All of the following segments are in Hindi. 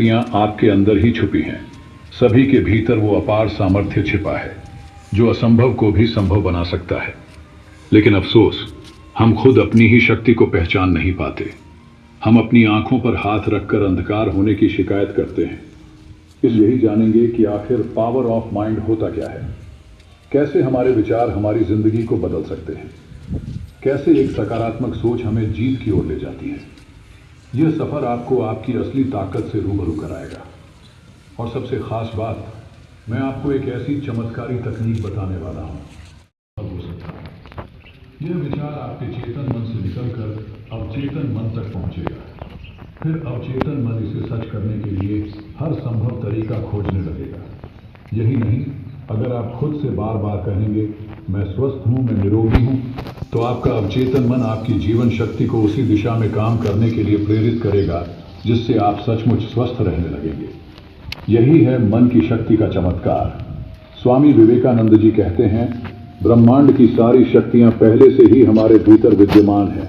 शक्तियां आपके अंदर ही छुपी हैं। सभी के भीतर वो अपार सामर्थ्य छिपा है जो असंभव को भी संभव बना सकता है। लेकिन अफसोस, हम खुद अपनी ही शक्ति को पहचान नहीं पाते। हम अपनी आंखों पर हाथ रखकर अंधकार होने की शिकायत करते हैं। इस यही जानेंगे कि आखिर पावर ऑफ माइंड होता क्या है, कैसे हमारे विचार हमारी जिंदगी को बदल सकते हैं, कैसे एक सकारात्मक सोच हमें जीत की ओर ले जाती है। यह सफर आपको आपकी असली ताकत से रूबरू कराएगा। और सबसे खास बात, मैं आपको एक ऐसी चमत्कारी तकनीक बताने वाला हूं। यह विचार आपके चेतन मन से निकलकर अवचेतन मन तक पहुंचेगा। फिर अवचेतन मन इसे सच करने के लिए हर संभव तरीका खोजने लगेगा। यही नहीं, अगर आप खुद से बार बार कहेंगे मैं स्वस्थ हूं, मैं निरोगी हूं, तो आपका अवचेतन मन आपकी जीवन शक्ति को उसी दिशा में काम करने के लिए प्रेरित करेगा जिससे आप सचमुच स्वस्थ रहने लगेंगे। यही है मन की शक्ति का चमत्कार। स्वामी विवेकानंद जी कहते हैं, ब्रह्मांड की सारी शक्तियां पहले से ही हमारे भीतर विद्यमान हैं।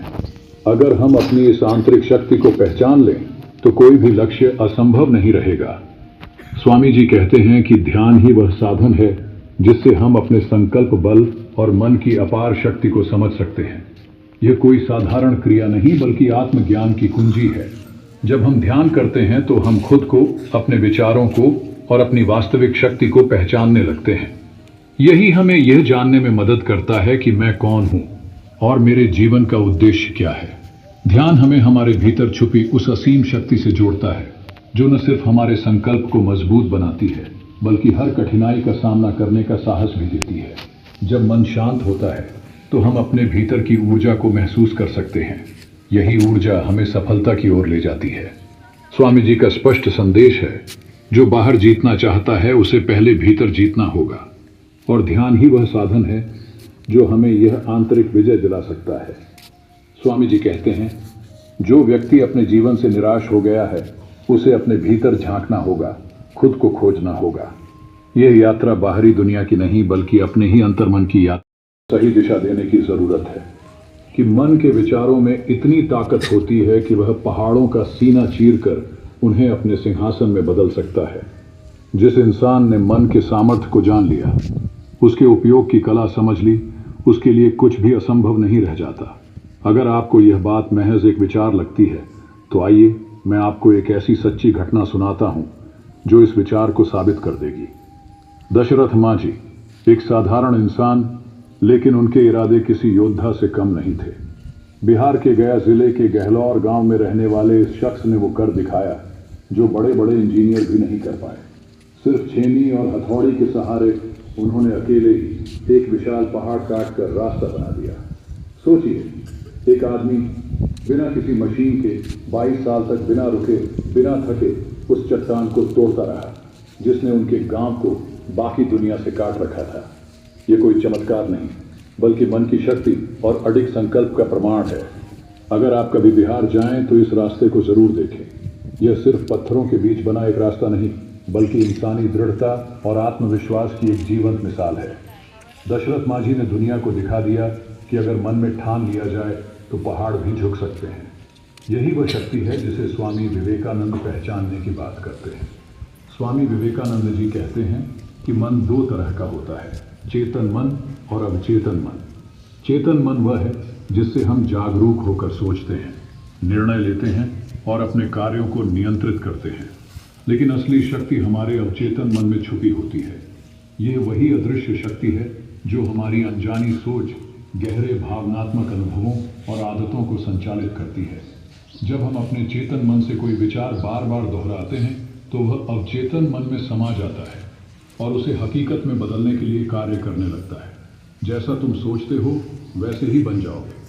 अगर हम अपनी इस आंतरिक शक्ति को पहचान लें तो कोई भी लक्ष्य असंभव नहीं रहेगा। स्वामी जी कहते हैं कि ध्यान ही वह साधन है जिससे हम अपने संकल्प बल और मन की अपार शक्ति को समझ सकते हैं। यह कोई साधारण क्रिया नहीं बल्कि आत्मज्ञान की कुंजी है। जब हम ध्यान करते हैं तो हम खुद को, अपने विचारों को और अपनी वास्तविक शक्ति को पहचानने लगते हैं। यही हमें यह जानने में मदद करता है कि मैं कौन हूं और मेरे जीवन का उद्देश्य क्या है। ध्यान हमें हमारे भीतर छुपी उस असीम शक्ति से जोड़ता है जो न सिर्फ हमारे संकल्प को मजबूत बनाती है बल्कि हर कठिनाई का सामना करने का साहस भी देती है। जब मन शांत होता है तो हम अपने भीतर की ऊर्जा को महसूस कर सकते हैं। यही ऊर्जा हमें सफलता की ओर ले जाती है। स्वामी जी का स्पष्ट संदेश है, जो बाहर जीतना चाहता है उसे पहले भीतर जीतना होगा। और ध्यान ही वह साधन है जो हमें यह आंतरिक विजय दिला सकता है। स्वामी जी कहते हैं, जो व्यक्ति अपने जीवन से निराश हो गया है उसे अपने भीतर झांकना होगा, खुद को खोजना होगा। यह यात्रा बाहरी दुनिया की नहीं बल्कि अपने ही अंतर्मन की यात्रा। सही दिशा देने की जरूरत है कि मन के विचारों में इतनी ताकत होती है कि वह पहाड़ों का सीना चीरकर उन्हें अपने सिंहासन में बदल सकता है। जिस इंसान ने मन के सामर्थ्य को जान लिया, उसके उपयोग की कला समझ ली, उसके लिए कुछ भी असंभव नहीं रह जाता। अगर आपको यह बात महज एक विचार लगती है तो आइए मैं आपको एक ऐसी सच्ची घटना सुनाता हूं जो इस विचार को साबित कर देगी। दशरथ मांझी एक साधारण इंसान, लेकिन उनके इरादे किसी योद्धा से कम नहीं थे। बिहार के गया जिले के गहलौर गांव में रहने वाले इस शख्स ने वो कर दिखाया जो बड़े बड़े इंजीनियर भी नहीं कर पाए। सिर्फ छेनी और हथौड़ी के सहारे उन्होंने अकेले ही एक विशाल पहाड़ काट कर रास्ता बना दिया। सोचिए, एक आदमी बिना किसी मशीन के 22 साल तक बिना रुके, बिना थके उस चट्टान को तोड़ता रहा जिसने उनके गांव को बाकी दुनिया से काट रखा था। ये कोई चमत्कार नहीं बल्कि मन की शक्ति और अडिग संकल्प का प्रमाण है। अगर आप कभी बिहार जाएं तो इस रास्ते को जरूर देखें। यह सिर्फ पत्थरों के बीच बना एक रास्ता नहीं बल्कि इंसानी दृढ़ता और आत्मविश्वास की एक जीवंत मिसाल है। दशरथ मांझी ने दुनिया को दिखा दिया कि अगर मन में ठान लिया जाए तो पहाड़ भी झुक सकते हैं। यही वह शक्ति है जिसे स्वामी विवेकानंद पहचानने की बात करते हैं। स्वामी विवेकानंद जी कहते हैं कि मन दो तरह का होता है, चेतन मन और अवचेतन मन। चेतन मन वह है जिससे हम जागरूक होकर सोचते हैं, निर्णय लेते हैं और अपने कार्यों को नियंत्रित करते हैं। लेकिन असली शक्ति हमारे अवचेतन मन में छुपी होती है। यह वही अदृश्य शक्ति है जो हमारी अनजानी सोच, गहरे भावनात्मक अनुभवों और आदतों को संचालित करती है। जब हम अपने चेतन मन से कोई विचार बार बार दोहराते हैं तो वह अवचेतन मन में समा जाता है और उसे हकीकत में बदलने के लिए कार्य करने लगता है। जैसा तुम सोचते हो वैसे ही बन जाओगे।